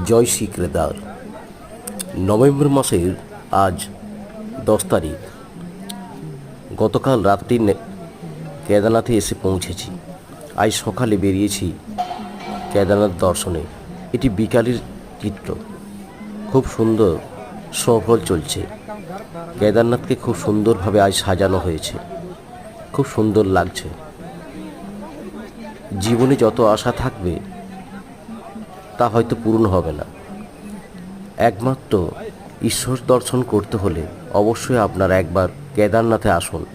জয় Shri Kedar. November মাসের আজ 10 তারিখ। গতকাল রাত্রি কেদারনাথে এসে পৌঁছেছি। আজ সকালে বেরিয়েছি কেদারনাথ দর্শনে। এটি বিকালের চিত্র। খুব সুন্দর সফল চলছে। কেদারনাথকে খুব সুন্দরভাবে আজ সাজানো হয়েছে। খুব সুন্দর লাগছে। জীবনে যত আশা থাকবে তা হয়তো পূরণ হবে না। একমাত্র ঈশ্বর দর্শন করতে হলে অবশ্যই আপনারা একবার কেদারনাথে আসুন।